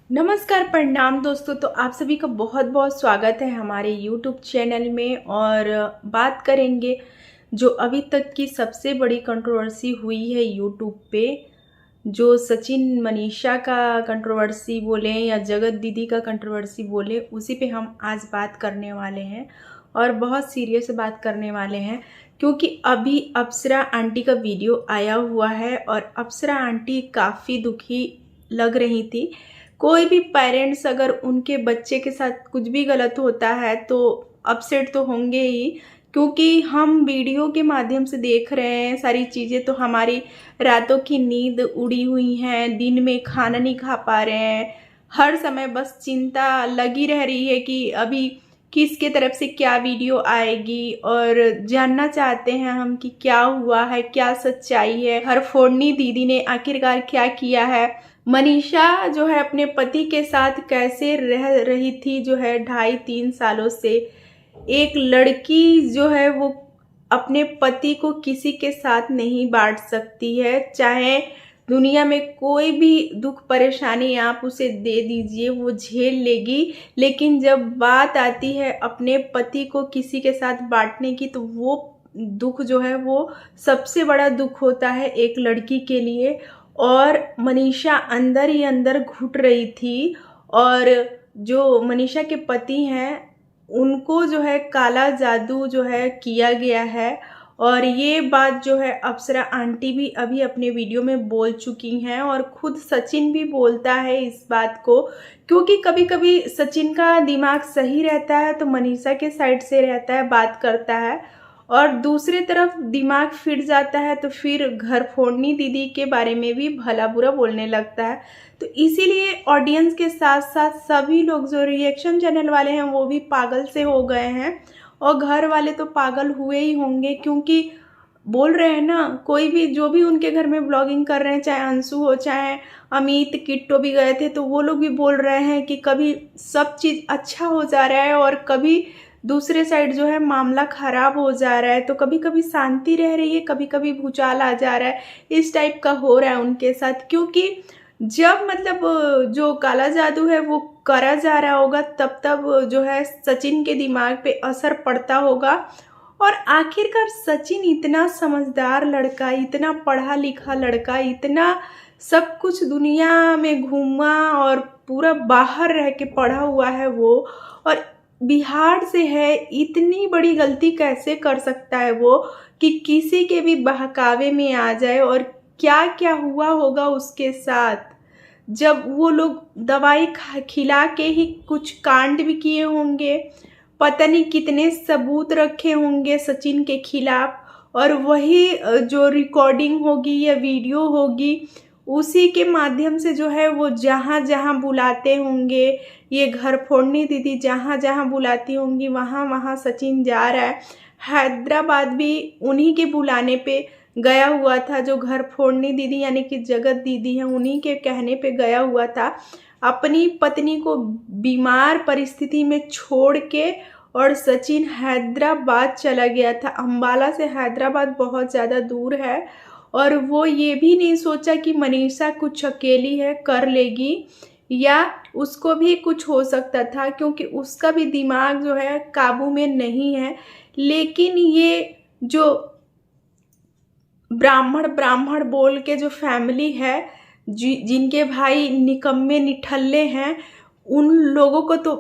नमस्कार, प्रणाम दोस्तों। तो आप सभी का बहुत बहुत स्वागत है हमारे YouTube चैनल में। और बात करेंगे जो अभी तक की सबसे बड़ी कंट्रोवर्सी हुई है YouTube पे, जो सचिन मनीषा का कंट्रोवर्सी बोले या जगत दीदी का कंट्रोवर्सी बोले, उसी पे हम आज बात करने वाले हैं और बहुत सीरियस बात करने वाले हैं। क्योंकि अभी अप्सरा आंटी का वीडियो आया हुआ है और अप्सरा आंटी काफ़ी दुखी लग रही थी। कोई भी पेरेंट्स अगर उनके बच्चे के साथ कुछ भी गलत होता है तो अपसेट तो होंगे ही, क्योंकि हम वीडियो के माध्यम से देख रहे हैं सारी चीज़ें। तो हमारी रातों की नींद उड़ी हुई हैं, दिन में खाना नहीं खा पा रहे हैं, हर समय बस चिंता लगी रह रही है कि अभी किसके तरफ से क्या वीडियो आएगी। और जानना चाहते हैं हम कि क्या हुआ है, क्या सच्चाई है, हर फोड़नी दीदी ने आखिरकार क्या किया है। मनीषा जो है अपने पति के साथ कैसे रह रही थी, जो है 2.5-3 सालों से। एक लड़की जो है वो अपने पति को किसी के साथ नहीं बांट सकती है, चाहे दुनिया में कोई भी दुख परेशानी आप उसे दे दीजिए वो झेल लेगी। लेकिन जब बात आती है अपने पति को किसी के साथ बांटने की, तो वो दुख जो है वो सबसे बड़ा दुख होता है एक लड़की के लिए। और मनीषा अंदर ही अंदर घुट रही थी। और जो मनीषा के पति हैं उनको जो है काला जादू जो है किया गया है। और ये बात जो है अप्सरा आंटी भी अभी अपने वीडियो में बोल चुकी हैं और खुद सचिन भी बोलता है इस बात को। क्योंकि कभी कभी सचिन का दिमाग सही रहता है तो मनीषा के साइड से रहता है, बात करता है, और दूसरे तरफ दिमाग फिट जाता है तो फिर घर फोड़नी दीदी के बारे में भी भला बुरा बोलने लगता है। तो इसीलिए ऑडियंस के साथ साथ सभी लोग जो रिएक्शन चैनल वाले हैं वो भी पागल से हो गए हैं और घर वाले तो पागल हुए ही होंगे। क्योंकि बोल रहे हैं ना, कोई भी जो भी उनके घर में ब्लॉगिंग कर रहे हैं, चाहे अंशु हो चाहे अमित किट्टो भी गए थे, तो वो लोग भी बोल रहे हैं कि कभी सब चीज़ अच्छा हो जा रहा है और कभी दूसरे साइड जो है मामला खराब हो जा रहा है। तो कभी कभी शांति रह रही है, कभी कभी भूचाल आ जा रहा है, इस टाइप का हो रहा है उनके साथ। क्योंकि जब मतलब जो काला जादू है वो करा जा रहा होगा तब तब जो है सचिन के दिमाग पे असर पड़ता होगा। और आखिरकार सचिन इतना समझदार लड़का, इतना पढ़ा लिखा लड़का, इतना सब कुछ दुनिया में घूमा और पूरा बाहर रह के पढ़ा हुआ है वो, और बिहार से है, इतनी बड़ी गलती कैसे कर सकता है वो कि किसी के भी बहकावे में आ जाए। और क्या क्या हुआ होगा उसके साथ, जब वो लोग दवाई खिला के ही कुछ कांड भी किए होंगे, पता नहीं कितने सबूत रखे होंगे सचिन के खिलाफ। और वही जो रिकॉर्डिंग होगी या वीडियो होगी उसी के माध्यम से जो है वो जहाँ जहाँ बुलाते होंगे, ये घर फोड़नी दीदी जहाँ जहाँ बुलाती होंगी वहाँ वहाँ सचिन जा रहा है। हैदराबाद भी उन्हीं के बुलाने पे गया हुआ था, जो घर फोड़नी दीदी यानी कि जगत दीदी हैं उन्हीं के कहने पे गया हुआ था। अपनी पत्नी को बीमार परिस्थिति में छोड़ के और सचिन हैदराबाद चला गया था। अंबाला से हैदराबाद बहुत ज़्यादा दूर है और वो ये भी नहीं सोचा कि मनीषा कुछ अकेली है, कर लेगी या उसको भी कुछ हो सकता था, क्योंकि उसका भी दिमाग जो है काबू में नहीं है। लेकिन ये जो ब्राह्मण ब्राह्मण बोल के जो फैमिली है, जिनके भाई निकम्मे निठल्ले हैं, उन लोगों को तो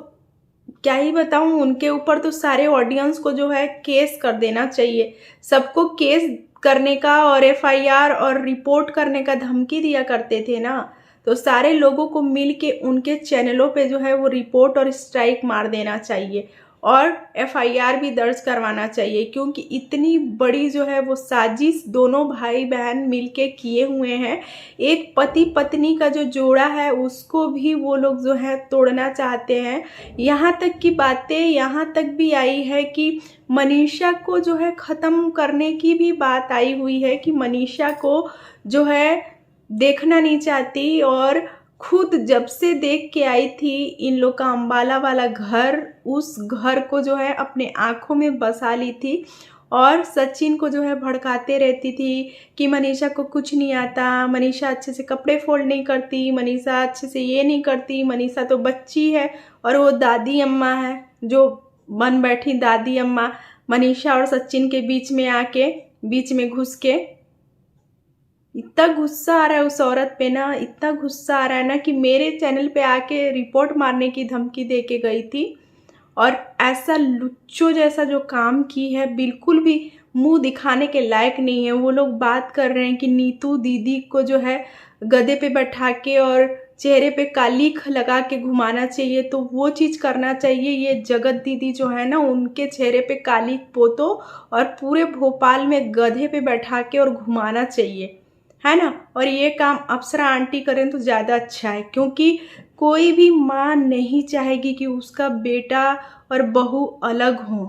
क्या ही बताऊं, उनके ऊपर तो सारे ऑडियंस को जो है केस कर देना चाहिए। सबको केस करने का और एफआईआर और रिपोर्ट करने का धमकी दिया करते थे ना, तो सारे लोगों को मिल के उनके चैनलों पे जो है वो रिपोर्ट और स्ट्राइक मार देना चाहिए और एफआईआर भी दर्ज करवाना चाहिए। क्योंकि इतनी बड़ी जो है वो साजिश दोनों भाई बहन मिलके किए हुए हैं। एक पति पत्नी का जो जोड़ा है उसको भी वो लोग जो है तोड़ना चाहते हैं। यहाँ तक की बातें यहाँ तक भी आई है कि मनीषा को जो है ख़त्म करने की भी बात आई हुई है कि मनीषा को जो है देखना नहीं चाहती। और खुद जब से देख के आई थी इन लोग का अंबाला वाला घर, उस घर को जो है अपने आँखों में बसा ली थी और सचिन को जो है भड़काते रहती थी कि मनीषा को कुछ नहीं आता, मनीषा अच्छे से कपड़े फोल्ड नहीं करती, मनीषा अच्छे से ये नहीं करती, मनीषा तो बच्ची है। और वो दादी अम्मा है जो बन बैठी दादी अम्मा, मनीषा और सचिन के बीच में आके बीच में घुस के। इतना गुस्सा आ रहा है उस औरत पे ना, इतना गुस्सा आ रहा है ना कि मेरे चैनल पे आके रिपोर्ट मारने की धमकी दे के गई थी। और ऐसा लुच्चो जैसा जो काम की है, बिल्कुल भी मुंह दिखाने के लायक नहीं है। वो लोग बात कर रहे हैं कि नीतू दीदी को जो है गधे पे बैठा के और चेहरे पे कालीख लगा के घुमाना चाहिए, तो वो चीज़ करना चाहिए। ये जगत दीदी जो है ना, उनके चेहरे पे कालीख पोतो और पूरे भोपाल में गधे पे बैठा के और घुमाना चाहिए, है ना। और ये काम अप्सरा आंटी करें तो ज़्यादा अच्छा है, क्योंकि कोई भी माँ नहीं चाहेगी कि उसका बेटा और बहू अलग हों।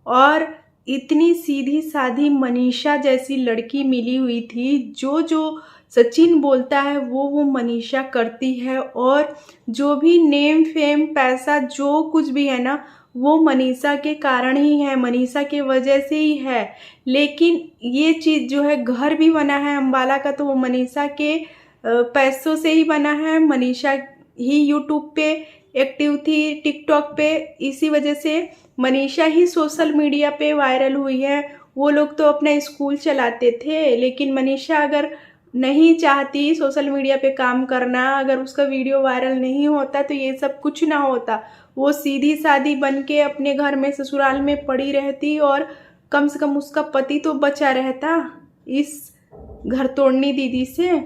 और इतनी सीधी साधी मनीषा जैसी लड़की मिली हुई थी, जो जो सचिन बोलता है वो मनीषा करती है। और जो भी नेम फेम पैसा जो कुछ भी है ना, वो मनीषा के कारण ही है, मनीषा के वजह से ही है। लेकिन ये चीज़ जो है, घर भी बना है अम्बाला का, तो वो मनीषा के पैसों से ही बना है। मनीषा ही यूट्यूब पे एक्टिव थी, टिकटॉक पे, इसी वजह से मनीषा ही सोशल मीडिया पे वायरल हुई है। वो लोग तो अपना स्कूल चलाते थे, लेकिन मनीषा अगर नहीं चाहती सोशल मीडिया पे काम करना, अगर उसका वीडियो वायरल नहीं होता तो ये सब कुछ ना होता। वो सीधी सादी बन के अपने घर में ससुराल में पड़ी रहती और कम से कम उसका पति तो बचा रहता इस घर तोड़नी दीदी से।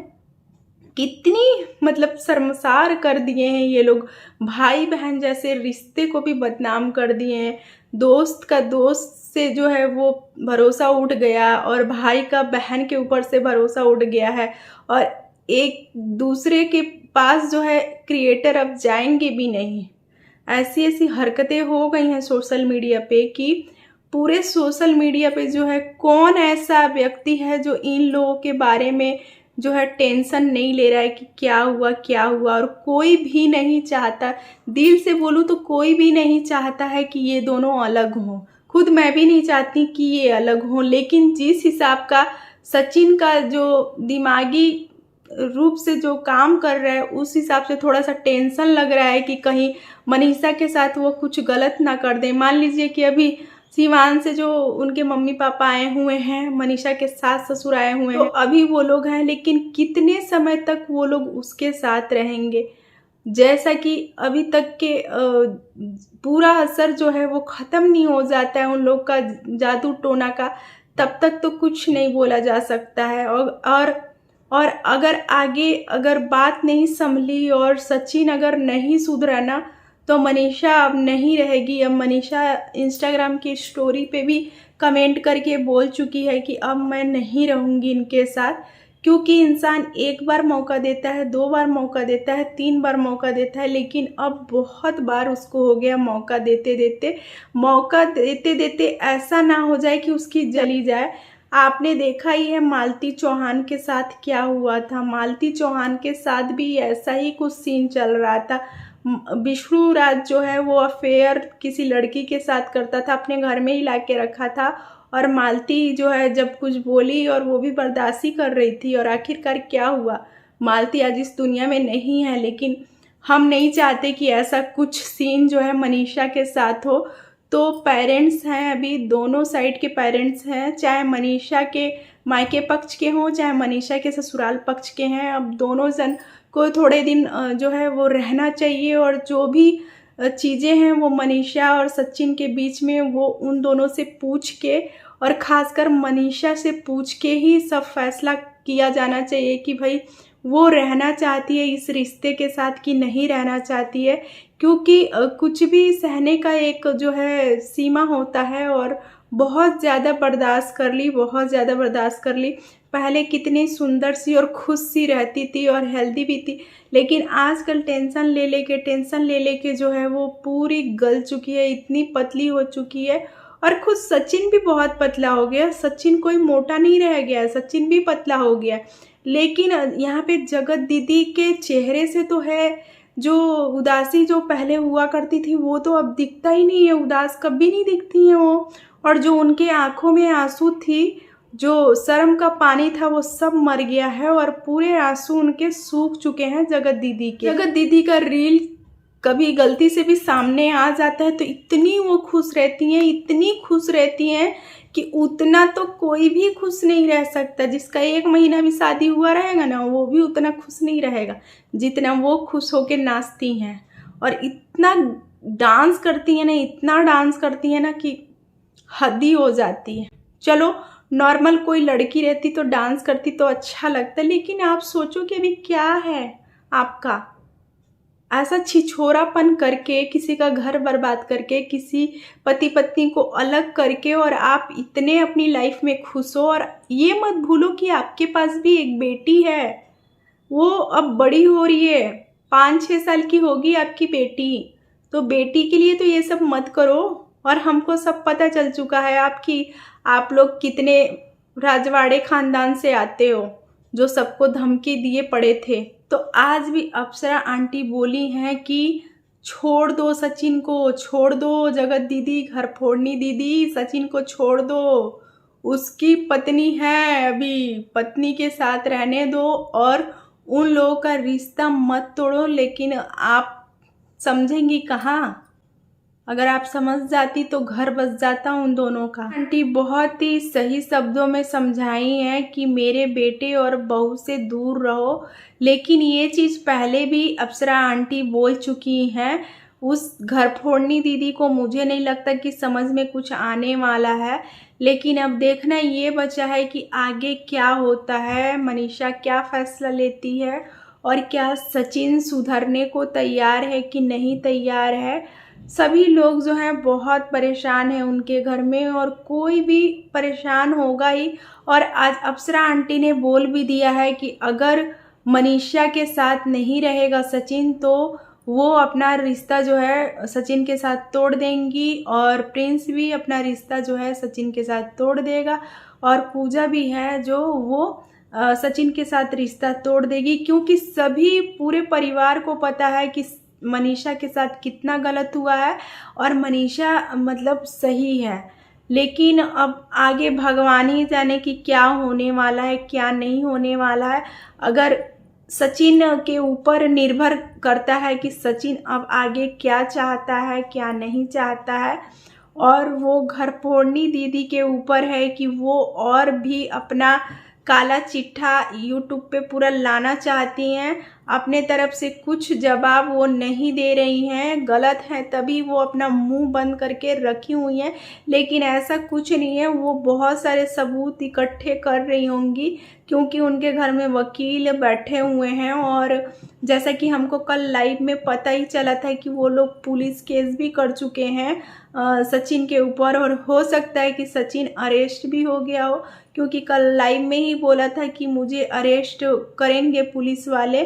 कितनी मतलब शर्मसार कर दिए हैं ये लोग, भाई बहन जैसे रिश्ते को भी बदनाम कर दिए हैं। दोस्त का दोस्त से जो है वो भरोसा उठ गया, और भाई का बहन के ऊपर से भरोसा उठ गया है। और एक दूसरे के पास जो है क्रिएटर अब जाएंगे भी नहीं। ऐसी ऐसी हरकतें हो गई हैं सोशल मीडिया पे कि पूरे सोशल मीडिया पे जो है कौन ऐसा व्यक्ति है जो इन लोगों के बारे में जो है टेंशन नहीं ले रहा है कि क्या हुआ क्या हुआ। और कोई भी नहीं चाहता, दिल से बोलूँ तो कोई भी नहीं चाहता है कि ये दोनों अलग हों। खुद मैं भी नहीं चाहती कि ये अलग हों, लेकिन जिस हिसाब का सचिन का जो दिमागी रूप से जो काम कर रहा है, उस हिसाब से थोड़ा सा टेंशन लग रहा है कि कहीं मनीषा के साथ वो कुछ गलत ना कर दे। मान लीजिए कि अभी सिवान से जो उनके मम्मी पापा आए हुए हैं, मनीषा के सास ससुर आए हुए हैं, तो अभी वो लोग हैं, लेकिन कितने समय तक वो लोग उसके साथ रहेंगे। जैसा कि अभी तक के पूरा असर जो है वो ख़त्म नहीं हो जाता है उन लोग का जादू टोना का, तब तक तो कुछ नहीं बोला जा सकता है। और अगर आगे अगर बात नहीं संभली और सचिन अगर नहीं सुधरा ना, तो मनीषा अब नहीं रहेगी। अब मनीषा इंस्टाग्राम की स्टोरी पे भी कमेंट करके बोल चुकी है कि अब मैं नहीं रहूँगी इनके साथ, क्योंकि इंसान एक बार मौका देता है, 2 बार मौका देता है, 3 बार मौका देता है, लेकिन अब बहुत बार उसको हो गया मौका देते देते ऐसा ना हो जाए कि उसकी जली जाए। आपने देखा ही है मालती चौहान के साथ क्या हुआ था। मालती चौहान के साथ भी ऐसा ही कुछ सीन चल रहा था। विष्णु राज जो है वो अफेयर किसी लड़की के साथ करता था, अपने घर में ही ला के रखा था। और मालती जो है जब कुछ बोली और वो भी बर्दाश्त ही कर रही थी, और आखिरकार क्या हुआ, मालती आज इस दुनिया में नहीं है। लेकिन हम नहीं चाहते कि ऐसा कुछ सीन जो है मनीषा के साथ हो। तो पेरेंट्स हैं, अभी दोनों साइड के पेरेंट्स हैं, चाहे मनीषा के मायके पक्ष के हों चाहे मनीषा के ससुराल पक्ष के हैं। अब दोनों जन को थोड़े दिन जो है वो रहना चाहिए, और जो भी चीज़ें हैं वो मनीषा और सचिन के बीच में वो उन दोनों से पूछ के, और ख़ासकर मनीषा से पूछ के ही सब फैसला किया जाना चाहिए कि भाई वो रहना चाहती है इस रिश्ते के साथ कि नहीं रहना चाहती है। क्योंकि कुछ भी सहने का एक जो है सीमा होता है, और बहुत ज़्यादा बर्दाश्त कर ली, बहुत ज़्यादा बर्दाश्त कर ली। पहले कितनी सुंदर सी और खुश सी रहती थी और हेल्दी भी थी, लेकिन आजकल टेंशन ले लेके जो है वो पूरी गल चुकी है, इतनी पतली हो चुकी है। और खुद सचिन भी बहुत पतला हो गया, सचिन कोई मोटा नहीं रह गया, सचिन भी पतला हो गया। लेकिन यहाँ पे जगत दीदी के चेहरे से तो है जो उदासी जो पहले हुआ करती थी वो तो अब दिखता ही नहीं है, उदास कभी नहीं दिखती हैं वो। और जो उनके आंखों में आंसू थी, जो शर्म का पानी था, वो सब मर गया है और पूरे आंसू उनके सूख चुके हैं जगत दीदी के। जगत दीदी का रील कभी गलती से भी सामने आ जाता है तो इतनी वो खुश रहती हैं, इतनी खुश रहती हैं कि उतना तो कोई भी खुश नहीं रह सकता। जिसका 1 महीना भी शादी हुआ रहेगा ना, वो भी उतना खुश नहीं रहेगा जितना वो खुश होके नाचती हैं। और इतना डांस करती हैं ना, इतना डांस करती हैं ना कि हद ही हो जाती है। चलो नॉर्मल कोई लड़की रहती तो डांस करती तो अच्छा लगता, लेकिन आप सोचो कि अभी क्या है आपका, ऐसा छिछोरापन करके, किसी का घर बर्बाद करके, किसी पति पत्नी को अलग करके, और आप इतने अपनी लाइफ में खुश हो। और ये मत भूलो कि आपके पास भी एक बेटी है, वो अब बड़ी हो रही है, 5-6 साल की होगी आपकी बेटी। तो बेटी के लिए तो ये सब मत करो। और हमको सब पता चल चुका है आप लोग कितने राजवाड़े खानदान से आते हो, जो सबको धमकी दिए पड़े थे। तो आज भी अप्सरा आंटी बोली हैं कि छोड़ दो सचिन को, छोड़ दो जगत दीदी, घर फोड़नी दीदी, सचिन को छोड़ दो, उसकी पत्नी है, अभी पत्नी के साथ रहने दो और उन लोगों का रिश्ता मत तोड़ो। लेकिन आप समझेंगी कहाँ? अगर आप समझ जाती तो घर बस जाता उन दोनों का। आंटी बहुत ही सही शब्दों में समझाई है कि मेरे बेटे और बहू से दूर रहो, लेकिन ये चीज़ पहले भी अप्सरा आंटी बोल चुकी हैं। उस घर फोड़नी दीदी को मुझे नहीं लगता कि समझ में कुछ आने वाला है, लेकिन अब देखना ये बचा है कि आगे क्या होता है, मनीषा क्या फैसला लेती है और क्या सचिन सुधरने को तैयार है कि नहीं तैयार है। सभी लोग जो हैं बहुत परेशान हैं उनके घर में, और कोई भी परेशान होगा ही। और आज अप्सरा आंटी ने बोल भी दिया है कि अगर मनीषा के साथ नहीं रहेगा सचिन तो वो अपना रिश्ता जो है सचिन के साथ तोड़ देंगी, और प्रिंस भी अपना रिश्ता जो है सचिन के साथ तोड़ देगा, और पूजा भी है जो वो सचिन के साथ रिश्ता तोड़ देगी। क्योंकि सभी पूरे परिवार को पता है कि मनीषा के साथ कितना गलत हुआ है और मनीषा मतलब सही है। लेकिन अब आगे भगवान ही जाने कि क्या होने वाला है, क्या नहीं होने वाला है। अगर सचिन के ऊपर निर्भर करता है कि सचिन अब आगे क्या चाहता है, क्या नहीं चाहता है। और वो घर फोड़नी दीदी के ऊपर है कि वो और भी अपना काला चिट्ठा यूट्यूब पे पूरा लाना चाहती हैं। अपने तरफ से कुछ जवाब वो नहीं दे रही हैं, गलत है तभी वो अपना मुंह बंद करके रखी हुई हैं, लेकिन ऐसा कुछ नहीं है। वो बहुत सारे सबूत इकट्ठे कर रही होंगी, क्योंकि उनके घर में वकील बैठे हुए हैं। और जैसा कि हमको कल लाइव में पता ही चला था कि वो लोग पुलिस केस भी कर चुके हैं सचिन के ऊपर, और हो सकता है कि सचिन अरेस्ट भी हो गया हो, क्योंकि कल लाइव में ही बोला था कि मुझे अरेस्ट करेंगे पुलिस वाले।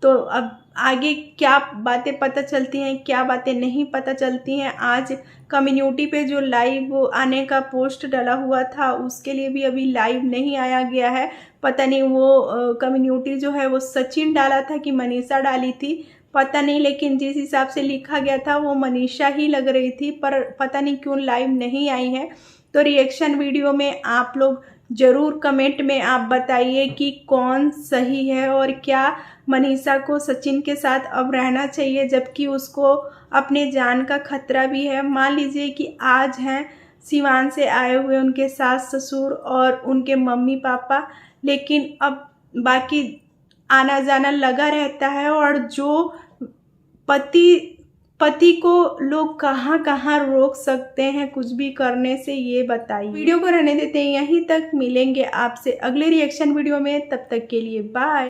तो अब आगे क्या बातें पता चलती हैं, क्या बातें नहीं पता चलती हैं। आज कम्युनिटी पे जो लाइव आने का पोस्ट डला हुआ था उसके लिए भी अभी लाइव नहीं आया गया है। पता नहीं वो कम्युनिटी जो है वो सचिन डाला था कि मनीषा डाली थी, पता नहीं। लेकिन जिस हिसाब से लिखा गया था वो मनीषा ही लग रही थी, पर पता नहीं क्यों लाइव नहीं आई है। तो रिएक्शन वीडियो में आप लोग ज़रूर कमेंट में आप बताइए कि कौन सही है, और क्या मनीषा को सचिन के साथ अब रहना चाहिए, जबकि उसको अपने जान का खतरा भी है। मान लीजिए कि आज हैं सिवान से आए हुए उनके सास ससुर और उनके मम्मी पापा, लेकिन अब बाकी आना जाना लगा रहता है। और जो पति को लोग कहाँ कहाँ रोक सकते हैं कुछ भी करने से, ये बताइए। वीडियो को रहने देते हैं यहीं तक, मिलेंगे आपसे अगले रिएक्शन वीडियो में, तब तक के लिए बाय।